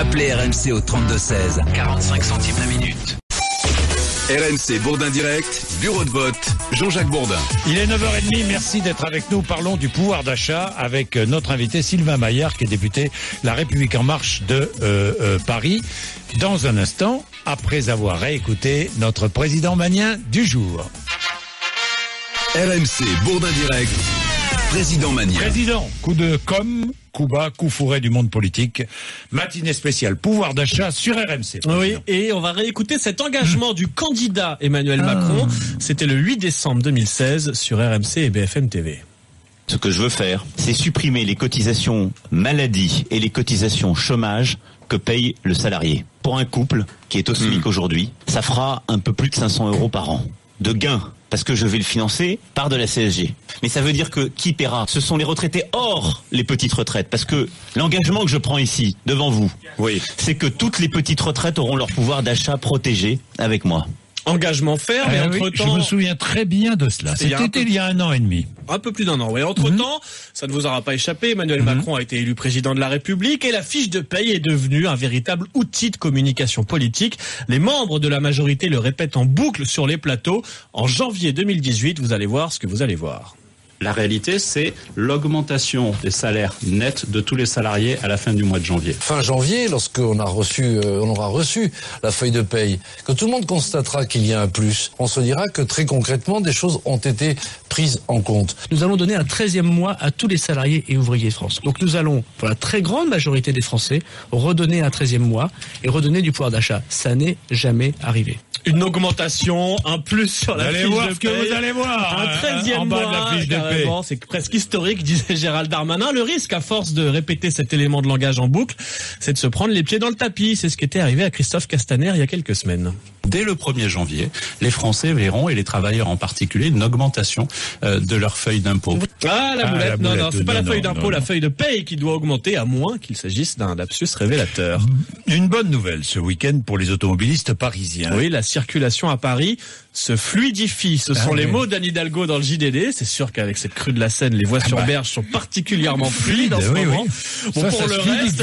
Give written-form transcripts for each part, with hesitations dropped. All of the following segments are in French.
Appelez RMC au 32-16, 45 centimes la minute. RMC Bourdin Direct, bureau de vote, Jean-Jacques Bourdin. Il est 9h30, merci d'être avec nous. Parlons du pouvoir d'achat avec notre invité Sylvain Maillard, qui est député La République En Marche de Paris. Dans un instant, après avoir réécouté notre président Magnien du jour. RMC Bourdin Direct, président Magnien. Président, coup de com', coup bas, coup fourré du monde politique. Matinée spéciale pouvoir d'achat sur RMC. Oui, et on va réécouter cet engagement du candidat Emmanuel Macron. C'était le 8 décembre 2016 sur RMC et BFM TV. Ce que je veux faire, c'est supprimer les cotisations maladie et les cotisations chômage que paye le salarié. Pour un couple qui est au SMIC aujourd'hui, ça fera un peu plus de 500 € par an de gain, parce que je vais le financer par de la CSG. Mais ça veut dire que qui paiera? Ce sont les retraités hors les petites retraites, parce que l'engagement que je prends ici, devant vous, c'est que toutes les petites retraites auront leur pouvoir d'achat protégé avec moi. Engagement ferme, et entre-temps... Je me souviens très bien de cela. C'était il y a 1 an et demi. Un peu plus d'1 an, oui. Entre-temps, ça ne vous aura pas échappé, Emmanuel Macron a été élu président de la République et la fiche de paye est devenue un véritable outil de communication politique. Les membres de la majorité le répètent en boucle sur les plateaux. En janvier 2018, vous allez voir ce que vous allez voir. La réalité, c'est l'augmentation des salaires nets de tous les salariés à la fin du mois de janvier. Fin janvier, lorsqu'on on aura reçu la feuille de paye, que tout le monde constatera qu'il y a un plus, on se dira que très concrètement, des choses ont été prises en compte. Nous allons donner un 13e mois à tous les salariés et ouvriers de France. Donc nous allons, pour la très grande majorité des Français, redonner un 13e mois et redonner du pouvoir d'achat. Ça n'est jamais arrivé. Une augmentation, un plus sur la fiche de paye. Vous allez voir ce que vous allez voir. Un 13e en bas mois, de la fiche de paye. C'est presque historique, disait Gérald Darmanin. Le risque, à force de répéter cet élément de langage en boucle, c'est de se prendre les pieds dans le tapis. C'est ce qui était arrivé à Christophe Castaner il y a quelques semaines. Dès le 1er janvier, les Français verront, et les travailleurs en particulier, une augmentation de leur feuille d'impôt. Ah, la boulette. Non, c'est pas la feuille d'impôt, non. La feuille de paye qui doit augmenter, à moins qu'il s'agisse d'un lapsus révélateur. Une bonne nouvelle ce week-end pour les automobilistes parisiens. Oui, la circulation à Paris se fluidifie. Ce sont les mots d'Anne Hidalgo dans le JDD. C'est sûr qu'avec cette crue de la Seine, les voies sur berge sont particulièrement fluides en ce moment. Bon, Ça, pour le reste,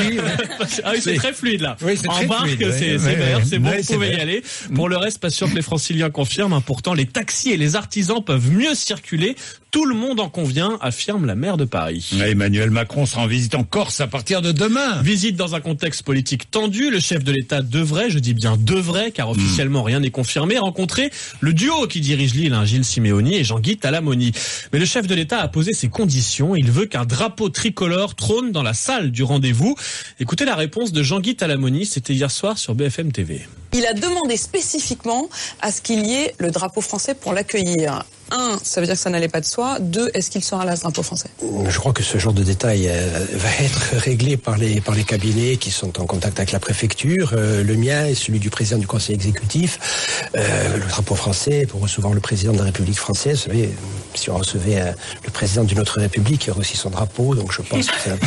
ah oui, c'est très fluide là. Oui, c'est en très barque, fluide, c'est vert, c'est bon, Ouais, vous pouvez y aller. Pour le reste, pas sûr que les Franciliens confirment. Pourtant, les taxis et les artisans peuvent mieux circuler. Tout le monde en convient, affirme la maire de Paris. Emmanuel Macron sera en visite en Corse à partir de demain. Visite dans un contexte politique tendu. Le chef de l'État devrait, je dis bien devrait, car officiellement rien n'est confirmé, rencontrer le duo qui dirige l'île, Gilles Simeoni et Jean-Guy Talamoni. Mais le chef de l'État a posé ses conditions. Il veut qu'un drapeau tricolore trône dans la salle du rendez-vous. Écoutez la réponse de Jean-Guy Talamoni, c'était hier soir sur BFM TV. Il a demandé spécifiquement à ce qu'il y ait le drapeau français pour l'accueillir. 1, ça veut dire que ça n'allait pas de soi. 2, est-ce qu'il sera là, ce drapeau français? Je crois que ce genre de détail va être réglé par les cabinets qui sont en contact avec la préfecture. Le mien et celui du président du conseil exécutif. Le drapeau français, pour recevoir le président de la République française, vous savez, si on recevait le président d'une autre république, il y aurait aussi son drapeau, donc je pense que c'est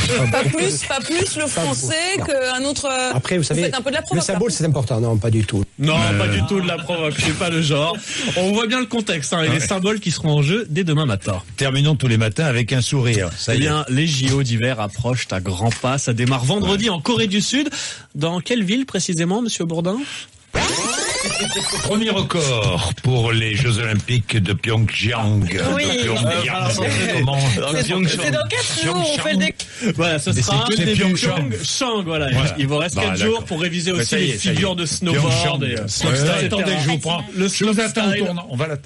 pas plus le français qu'un autre... Après, vous savez, faites un peu de la provoque, le symbole, c'est important. Non, pas du tout. Non, pas du tout de la provoque, c'est pas le genre. On voit bien le contexte, et les symboles qui seront en jeu dès demain matin. Terminons tous les matins avec un sourire. Ça y est. Les JO d'hiver approchent à grands pas. Ça démarre vendredi en Corée du Sud. Dans quelle ville précisément, Monsieur Bourdin? Premier record pour les Jeux Olympiques de Pyeongchang. Oui. C'est dans 4 jours, on fait des... Voilà, ce sera Pyeongchang. Voilà. Il vous reste 4 jours pour réviser aussi les figures de snowboard. Attendez, je vous prends. Je vous attends au tournant. On va la...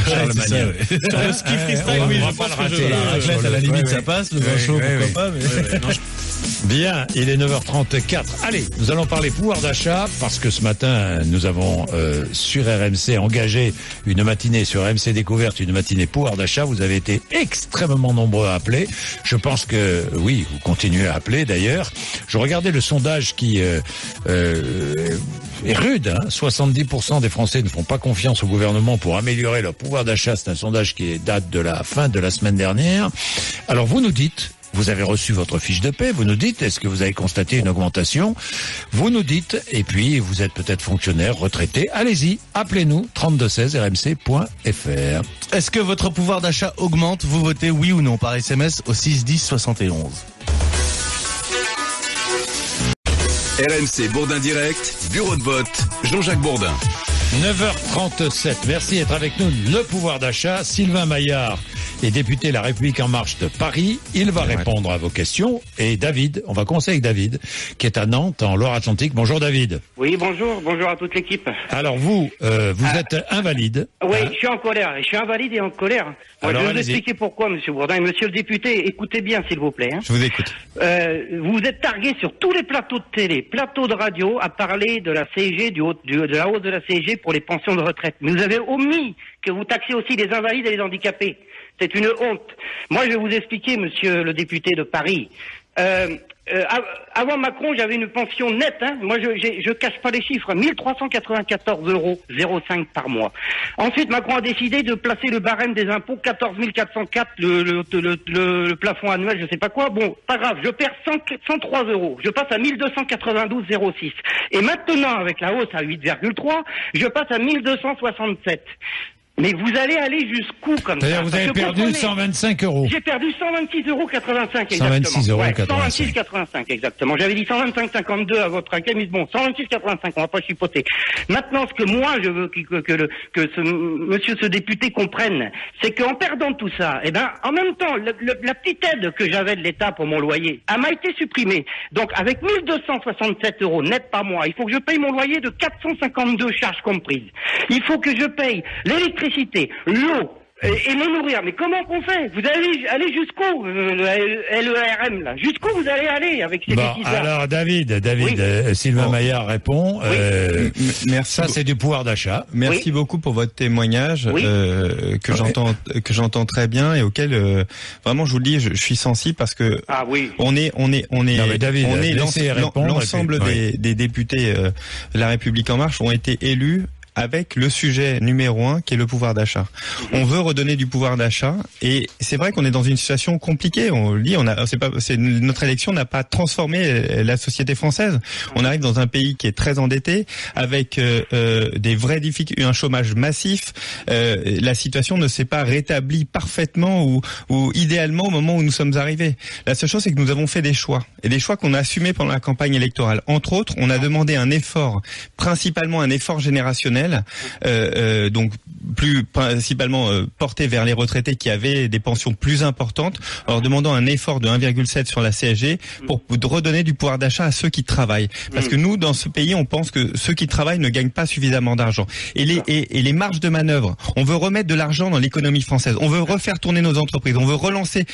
Charles Magnin. Sur le ski freestyle, oui, on va je pas pense le que rater. je... À la limite, ça passe. Le vin chaud, pourquoi pas. Bien, il est 9h34. Allez, nous allons parler pouvoir d'achat parce que ce matin, nous avons sur RMC engagé une matinée sur RMC Découverte, une matinée pouvoir d'achat. Vous avez été extrêmement nombreux à appeler. Je pense que, oui, vous continuez à appeler d'ailleurs. Je regardais le sondage qui est rude. 70% des Français ne font pas confiance au gouvernement pour améliorer leur pouvoir d'achat. C'est un sondage qui date de la fin de la semaine dernière. Alors vous nous dites... Vous avez reçu votre fiche de paie, vous nous dites, est-ce que vous avez constaté une augmentation? Vous nous dites, et puis vous êtes peut-être fonctionnaire, retraité, allez-y, appelez-nous, 3216 rmc.fr. Est-ce que votre pouvoir d'achat augmente? Vous votez oui ou non par SMS au 6 10 71. RMC Bourdin Direct, bureau de vote, Jean-Jacques Bourdin. 9h37, merci d'être avec nous. Le pouvoir d'achat, Sylvain Maillard est député La République En Marche de Paris. Il va répondre à vos questions. Et David, on va commencer avec David, qui est à Nantes, en Loire-Atlantique. Bonjour David. Oui, bonjour à toute l'équipe. Alors vous êtes invalide. Oui, je suis en colère. Je suis invalide et en colère. Moi, je vais vous expliquer pourquoi, monsieur Bourdin. Et monsieur le député, écoutez bien, s'il vous plaît. Je vous écoute. Vous êtes targué sur tous les plateaux de télé, plateaux de radio, à parler de la CSG, de la hausse de la CSG pour les pensions de retraite. Mais vous avez omis que vous taxez aussi les invalides et les handicapés. C'est une honte. Moi, je vais vous expliquer, monsieur le député de Paris. Avant Macron, j'avais une pension nette. Moi, je cache pas les chiffres. 1394,05 € par mois. Ensuite, Macron a décidé de placer le barème des impôts 14 404, le plafond annuel, je sais pas quoi. Bon, pas grave. Je perds 103 €. Je passe à 1292,06. Et maintenant, avec la hausse à 8,3, je passe à 1267. Mais vous allez aller jusqu'où comme ça? C'est-à-dire vous avez perdu 125 €. J'ai perdu 126,85 €, exactement. 126,85 exactement. J'avais dit 125,52 à votre accueil, mais bon, 126,85, on va pas chipoter. Maintenant, ce que moi, je veux que ce député comprenne, c'est qu'en perdant tout ça, en même temps, la petite aide que j'avais de l'État pour mon loyer, elle m'a été supprimée. Donc, avec 1267 € net par mois, il faut que je paye mon loyer de 452 charges comprises. Il faut que je paye l'électricité, l'eau et me nourrir. Mais comment qu'on fait? Vous allez aller jusqu'où, LERM, là? Jusqu'où vous allez aller avec ces bêtises-là? Alors, David, Sylvain Maillard répond. Merci. Ça, c'est du pouvoir d'achat. Merci beaucoup pour votre témoignage, que j'entends très bien et auquel, vraiment, je vous le dis, je suis sensible parce que on est l'ensemble des députés de La République En Marche ont été élus avec le sujet numéro 1 qui est le pouvoir d'achat. On veut redonner du pouvoir d'achat et c'est vrai qu'on est dans une situation compliquée. On le dit, notre élection n'a pas transformé la société française. On arrive dans un pays qui est très endetté, avec des vraies difficultés, un chômage massif. La situation ne s'est pas rétablie parfaitement ou idéalement au moment où nous sommes arrivés. La seule chose, c'est que nous avons fait des choix et des choix qu'on a assumés pendant la campagne électorale. Entre autres, on a demandé un effort, principalement un effort générationnel. Donc plus principalement porté vers les retraités qui avaient des pensions plus importantes, en leur demandant un effort de 1,7 sur la CSG pour redonner du pouvoir d'achat à ceux qui travaillent. Parce que nous, dans ce pays, on pense que ceux qui travaillent ne gagnent pas suffisamment d'argent. Et les marges de manœuvre, on veut remettre de l'argent dans l'économie française, on veut refaire tourner nos entreprises, on veut relancer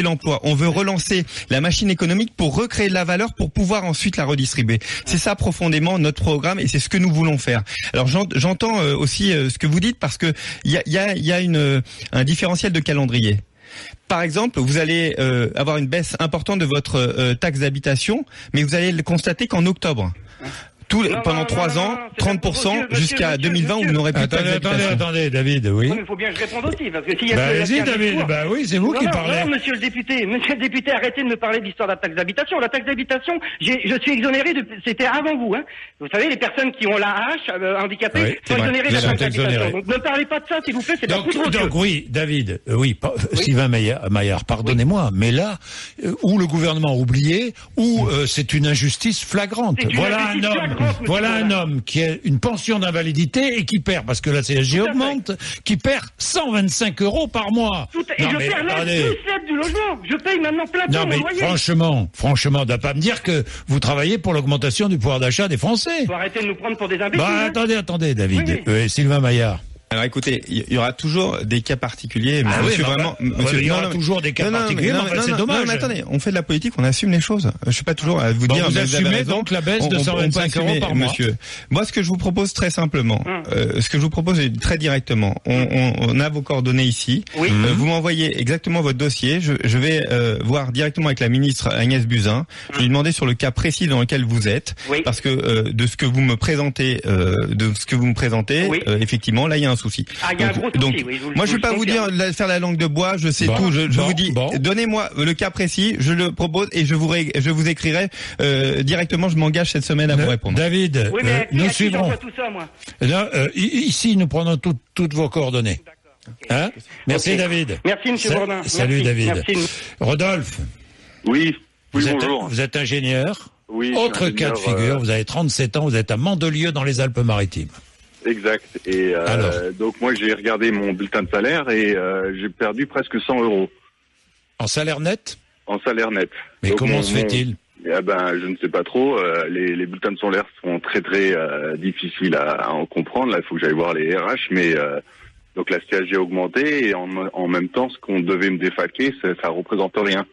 l'emploi, on veut relancer la machine économique pour recréer de la valeur pour pouvoir ensuite la redistribuer. C'est ça profondément notre programme et c'est ce que nous voulons faire. Alors j'entends aussi ce que vous dites parce que il y a un différentiel de calendrier. Par exemple, vous allez avoir une baisse importante de votre taxe d'habitation, mais vous allez le constater qu'en octobre. Pendant 3 ans, 30% jusqu'à 2020 où vous n'aurez plus de taxe d'habitation. Attendez, David, oui. Il faut bien que je réponde aussi, parce que s'il y a vas-y, David, c'est vous qui parlez. Non, monsieur le député, arrêtez de me parler de l'histoire de la taxe d'habitation. La taxe d'habitation, je suis exonéré c'était avant vous, Vous savez, les personnes qui ont la hache, handicapées, sont exonérées de la taxe d'habitation. Donc ne parlez pas de ça, s'il vous plaît, c'est pas trop Donc oui, David, Sylvain Maillard, pardonnez-moi, mais là, où le gouvernement a oublié, où c'est une injustice flagrante. Voilà un homme qui a une pension d'invalidité et qui perd, parce que la CSG augmente, qui perd 125 € par mois. Et je perds même plus l'aide du logement. Je paye maintenant plein de mon loyer. Franchement, on ne doit pas me dire que vous travaillez pour l'augmentation du pouvoir d'achat des Français. Faut arrêter de nous prendre pour des imbéciles. Attendez, David. Sylvain Maillard. Alors écoutez, il y aura toujours des cas particuliers. Il y aura toujours des cas particuliers, mais c'est dommage. Non, mais attendez, on fait de la politique, on assume les choses. Je suis pas toujours à vous dire. Vous assumez donc la baisse de 125 € par mois. Monsieur. Moi, ce que je vous propose très simplement, ce que je vous propose très directement, on a vos coordonnées ici. Vous m'envoyez exactement votre dossier. Je vais voir directement avec la ministre Agnès Buzyn. Je vais lui demander sur le cas précis dans lequel vous êtes, parce que de ce que vous me présentez, effectivement, là il y a un souci. Il y a un gros souci, moi je vais pas vous dire faire la langue de bois, je sais tout. Je vous dis, donnez-moi le cas précis, je le propose et je vous écrirai directement. Je m'engage cette semaine à vous répondre. David, nous suivrons. Tout ça, moi. Ici, nous prenons toutes vos coordonnées. Merci, David. Merci, monsieur Bourdin. Salut, David. Merci. Rodolphe. Oui, bonjour. Vous êtes ingénieur. Oui. Autre cas de figure, vous avez 37 ans, vous êtes à Mandelieu dans les Alpes-Maritimes. Exact. Et donc moi j'ai regardé mon bulletin de salaire et j'ai perdu presque 100 €. En salaire net? En salaire net. Mais donc, comment se fait-il? Je ne sais pas trop. Les bulletins de salaire sont très très difficiles à en comprendre. Là, il faut que j'aille voir les RH. Mais donc la CSG a augmenté et en même temps, ce qu'on devait me défalquer, ça représente rien.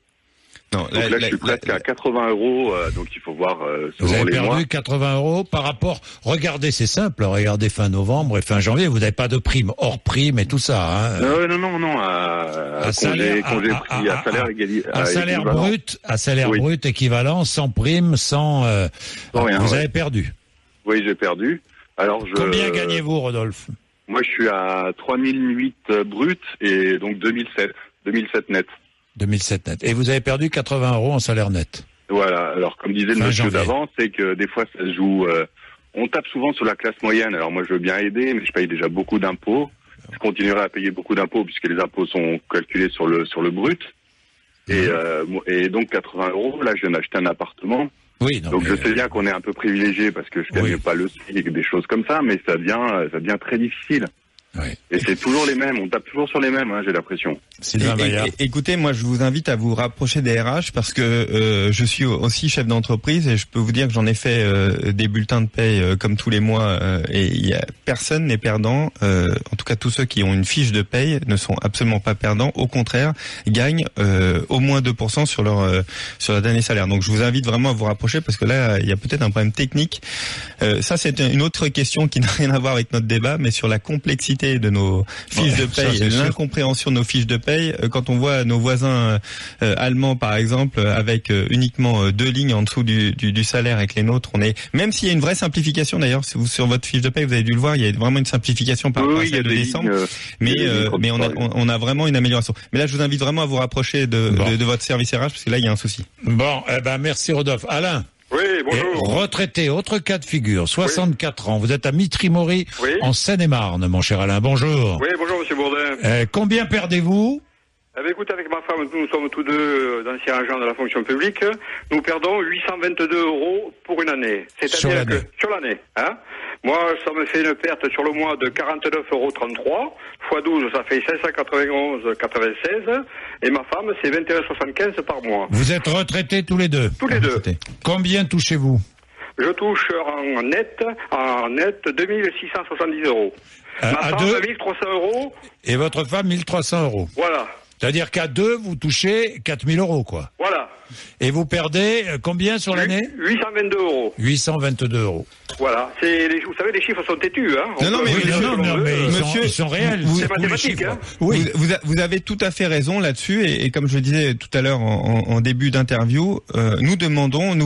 Non, donc là, je suis presque à 80 €, donc il faut voir selon vous avez les mois. perdu 80 € par rapport. Regardez, c'est simple. Regardez fin novembre et fin janvier. Vous n'avez pas de prime hors prime et tout ça. Hein. Non. À salaire brut équivalent, sans prime, sans rien. Vous avez perdu. Oui, j'ai perdu. Alors combien gagnez-vous, Rodolphe? Moi, je suis à 3008 brut et donc 2007 net. 2007 net. Et vous avez perdu 80 € en salaire net. Voilà. Alors, comme disait le monsieur d'avant, c'est que des fois, ça se joue... on tape souvent sur la classe moyenne. Alors, moi, je veux bien aider, mais je paye déjà beaucoup d'impôts. Je continuerai à payer beaucoup d'impôts puisque les impôts sont calculés sur le brut. Et donc, 80 €, là, je viens d'acheter un appartement. Oui, donc, je sais bien qu'on est un peu privilégié parce que je gagne pas le SMIC, des choses comme ça, mais ça devient très difficile. Oui. Et c'est toujours les mêmes, on tape toujours sur les mêmes, j'ai l'impression. Écoutez, moi je vous invite à vous rapprocher des RH parce que je suis aussi chef d'entreprise et je peux vous dire que j'en ai fait des bulletins de paye comme tous les mois et personne n'est perdant. En tout cas, tous ceux qui ont une fiche de paye ne sont absolument pas perdants. Au contraire, gagnent au moins 2% sur leur dernier salaire. Donc je vous invite vraiment à vous rapprocher parce que là, il y a peut-être un problème technique. Ça, c'est une autre question qui n'a rien à voir avec notre débat, mais sur la complexité de nos fiches de paye et l'incompréhension de nos fiches de paye. Quand on voit nos voisins allemands, par exemple, avec uniquement 2 lignes en dessous du salaire avec les nôtres, même s'il y a une vraie simplification, d'ailleurs, sur votre fiche de paye, vous avez dû le voir, il y a vraiment une simplification par rapport à celle de décembre, mais on a vraiment une amélioration. Mais là, je vous invite vraiment à vous rapprocher de votre service RH, parce que là, il y a un souci. Bon, merci Rodolphe. Alain? Oui, bonjour. Retraité, autre cas de figure, 64 ans. Vous êtes à Mitry-Mory, en Seine-et-Marne, mon cher Alain. Bonjour. Oui, bonjour, monsieur Bourdin. Combien perdez-vous? Écoute, avec ma femme, nous sommes tous deux d'anciens agents de la fonction publique. Nous perdons 822 € pour une année. C'est-à-dire que sur l'année, hein. Moi, ça me fait une perte sur le mois de 49,33 €. X 12, ça fait 591,96. Et ma femme, c'est 21,75 par mois. Vous êtes retraités tous les deux? Tous les deux. Combien touchez-vous? Je touche en net 2670 €. Ma femme, 1300 €. Et votre femme, 1300 €. Voilà. C'est-à-dire qu'à deux, vous touchez 4000 €, quoi. Voilà. Et vous perdez combien sur l'année? 822 €. 822 €. Voilà. Vous savez, les chiffres sont têtus, hein. Monsieur, ils sont réels. C'est mathématique, hein. Oui. Vous avez tout à fait raison là-dessus. Et comme je le disais tout à l'heure en début d'interview, nous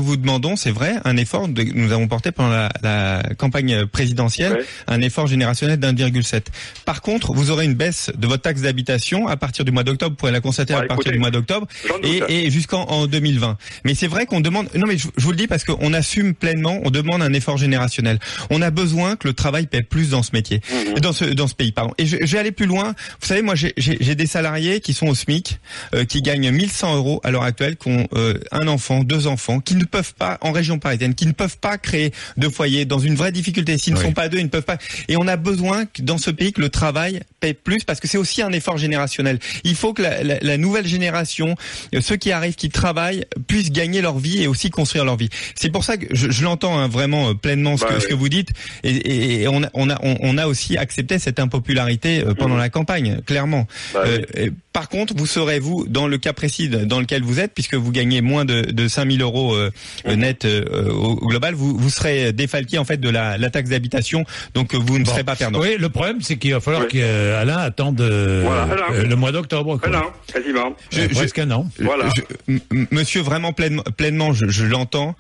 vous demandons, c'est vrai, un effort. Nous avons porté pendant la campagne présidentielle un effort générationnel d'1,7. Par contre, vous aurez une baisse de votre taxe d'habitation à partir du mois d'octobre. Vous pourrez la constater à partir du mois d'octobre et jusqu'en 2020. Mais c'est vrai qu'on demande. Non, mais je vous le dis parce qu'on assume pleinement. On demande un effort générationnel. On a besoin que le travail paie plus dans ce métier, dans ce pays, pardon. Et je vais aller plus loin. Vous savez, moi, j'ai des salariés qui sont au SMIC, qui gagnent 1100 € à l'heure actuelle, qui ont un enfant, 2 enfants, qui ne peuvent pas, en région parisienne, qui ne peuvent pas créer de foyer, dans une vraie difficulté. S'ils ne sont pas 2, ils ne peuvent pas. Et on a besoin que dans ce pays que le travail paie plus, parce que c'est aussi un effort générationnel. Il faut que la nouvelle génération, ceux qui arrivent, qui travaillent, puissent gagner leur vie et aussi construire leur vie. C'est pour ça que je l'entends vraiment pleinement ce que vous dites. Et on a aussi accepté cette impopularité pendant la campagne, clairement. Par contre, vous serez, dans le cas précis dans lequel vous êtes, puisque vous gagnez moins de 5000 € net au global, vous serez défalqué en fait de la taxe d'habitation, donc vous ne serez pas perdant. Oui, le problème c'est qu'il va falloir qu'Alain attende le mois d'octobre. Un an, quasiment. Presque un an. Voilà. Monsieur, vraiment pleinement, je l'entends.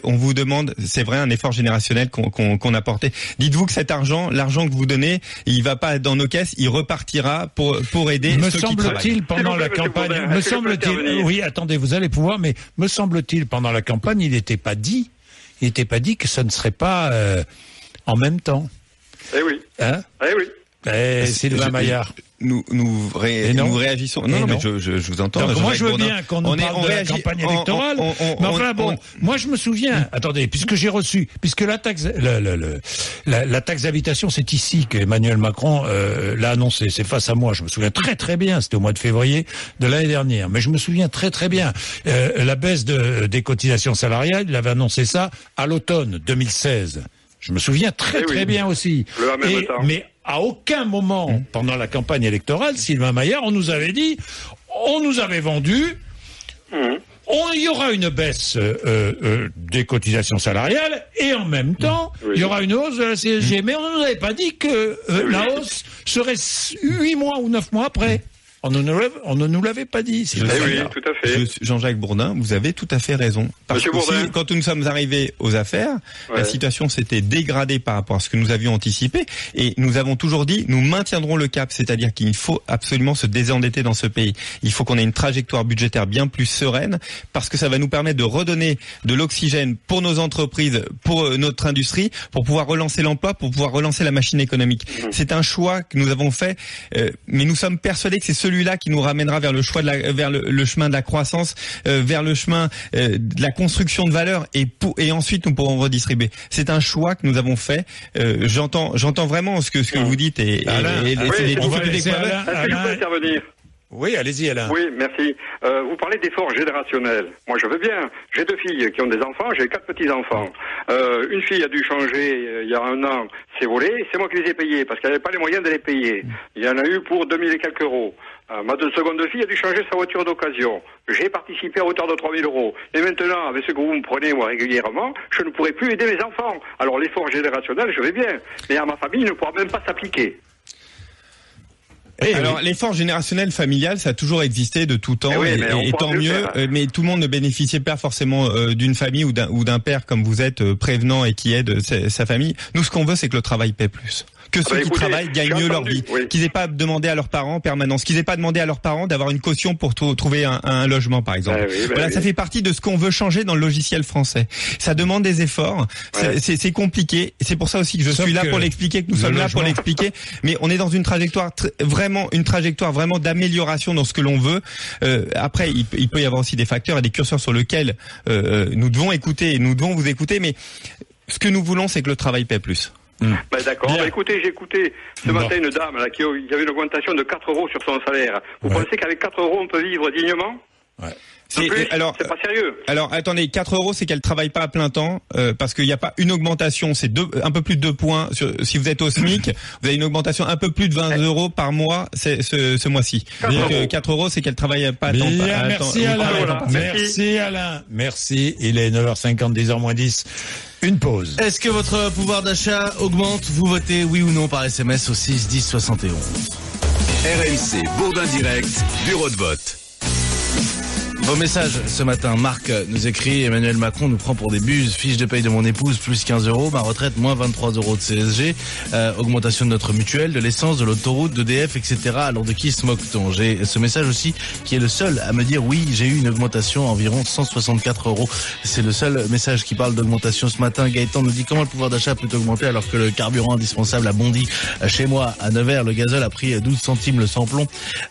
On vous demande, c'est vrai, un effort générationnel qu'on a porté. Dites-vous que cet argent, l'argent que vous donnez, il va pas dans nos caisses, il repartira pour aider ceux qui travaillent. Pendant la campagne, me semble-t-il, oui, attendez, vous allez pouvoir, mais me semble-t-il, pendant la campagne, il n'était pas dit que ça ne serait pas en même temps. Eh oui. Hein? Eh oui. Sylvain Maillard. Nous réagissons. Non, mais je vous entends. Donc moi, je veux bien qu'on nous parle de la campagne électorale. Mais enfin bon, moi je me souviens. Attendez, puisque la taxe d'habitation, c'est ici qu'Emmanuel Macron l'a annoncé. C'est face à moi. Je me souviens très très bien. C'était au mois de février de l'année dernière. Mais je me souviens très très bien la baisse des cotisations salariales. Il avait annoncé ça à l'automne 2016. Je me souviens très bien aussi. Mais à aucun moment pendant la campagne électorale, Sylvain Maillard, on nous avait dit, on nous avait vendu, il y aura une baisse des cotisations salariales et en même temps, il y aura une hausse de la CSG. Mais on ne nous avait pas dit que la hausse serait 8 mois ou 9 mois après. On ne nous l'avait pas dit. Oui, tout à fait. Jean-Jacques Bourdin, vous avez tout à fait raison. Parce que quand nous sommes arrivés aux affaires, la situation s'était dégradée par rapport à ce que nous avions anticipé. Et nous avons toujours dit, nous maintiendrons le cap. C'est-à-dire qu'il faut absolument se désendetter dans ce pays. Il faut qu'on ait une trajectoire budgétaire bien plus sereine, parce que ça va nous permettre de redonner de l'oxygène pour nos entreprises, pour notre industrie, pour pouvoir relancer l'emploi, pour pouvoir relancer la machine économique. C'est un choix que nous avons fait, mais nous sommes persuadés que c'est celui-là qui nous ramènera vers le choix vers le chemin de la croissance, vers le chemin de la construction de valeur, et ensuite nous pourrons redistribuer. C'est un choix que nous avons fait. J'entends vraiment ce que vous dites et les difficultés que vous avez. Est-ce que je peux intervenir? Oui, allez-y Alain. Oui, merci. Vous parlez d'efforts générationnels. Moi, je veux bien. J'ai 2 filles qui ont des enfants, j'ai 4 petits-enfants. Une fille a dû changer il y a 1 an ses volets, c'est moi qui les ai payés, parce qu'elle n'avait pas les moyens de les payer. Il y en a eu pour 2000 et quelques euros. Ma seconde fille a dû changer sa voiture d'occasion. J'ai participé à hauteur de 3000 euros. Et maintenant, avec ce que vous me prenez moi régulièrement, je ne pourrai plus aider mes enfants. Alors l'effort générationnel, je vais bien. Mais à ma famille, il ne pourra même pas s'appliquer. Alors l'effort générationnel familial, ça a toujours existé de tout temps, et tant mieux. Mais tout le monde ne bénéficiait pas forcément d'une famille ou d'un père comme vous êtes, prévenant et qui aide sa famille. Nous, ce qu'on veut, c'est que le travail paie plus. Que ceux qui travaillent gagnent mieux leur vie, qu'ils n'aient pas demandé à leurs parents en permanence, qu'ils n'aient pas demandé à leurs parents d'avoir une caution pour trouver un logement, par exemple. Ça fait partie de ce qu'on veut changer dans le logiciel français. Ça demande des efforts, c'est compliqué. C'est pour ça aussi que je suis là pour l'expliquer, que nous sommes là pour l'expliquer. Mais on est dans une trajectoire vraiment d'amélioration dans ce que l'on veut. Après, il peut y avoir aussi des facteurs et des curseurs sur lesquels nous devons écouter et nous devons vous écouter. Mais ce que nous voulons, c'est que le travail paie plus. D'accord. Écoutez, j'ai écouté ce matin une dame là, qui avait une augmentation de 4 euros sur son salaire. Vous pensez qu'avec 4 euros, on peut vivre dignement? C'est pas sérieux. Alors attendez, 4 euros, c'est qu'elle travaille pas à plein temps, parce qu'il n'y a pas une augmentation, c'est un peu plus de 2 points. Si vous êtes au SMIC, vous avez une augmentation un peu plus de 20 euros par mois ce mois-ci. Donc 4 euros, c'est qu'elle travaille pas à temps. Merci Alain. Merci Alain. Merci. Il est 9h50, 10h-10. Une pause. Est-ce que votre pouvoir d'achat augmente? Vous votez oui ou non par SMS au 6 10 71. RMC Bourdin Direct, bureau de vote. Vos messages ce matin. Marc nous écrit: Emmanuel Macron nous prend pour des buses. Fiche de paye de mon épouse plus 15 euros. Ma retraite moins 23 euros de CSG. Augmentation de notre mutuelle, de l'essence, de l'autoroute, d'EDF, etc. Alors de qui se moque-t-on? J'ai ce message aussi qui est le seul à me dire oui, j'ai eu une augmentation à environ 164 euros. C'est le seul message qui parle d'augmentation ce matin. Gaëtan nous dit: comment le pouvoir d'achat peut augmenter alors que le carburant indispensable a bondi? Chez moi à Nevers, le gazole a pris 12 centimes le samplon,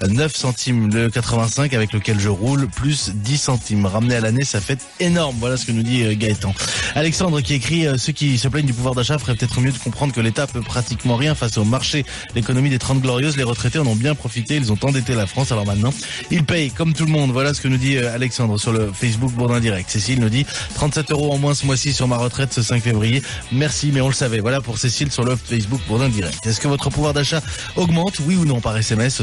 9 centimes le 85 avec lequel je roule, plus 10 centimes. Ramené à l'année, ça fait énorme. Voilà ce que nous dit Gaëtan. Alexandre qui écrit: ceux qui se plaignent du pouvoir d'achat feraient peut-être mieux de comprendre que l'État peut pratiquement rien face au marché. L'économie des 30 glorieuses, les retraités en ont bien profité. Ils ont endetté la France. Alors maintenant, ils payent comme tout le monde. Voilà ce que nous dit Alexandre sur le Facebook Bourdin Direct. Cécile nous dit: 37 euros en moins ce mois-ci sur ma retraite ce 5 février. Merci, mais on le savait. Voilà pour Cécile sur le Facebook Bourdin Direct. Est-ce que votre pouvoir d'achat augmente, oui ou non, par SMS?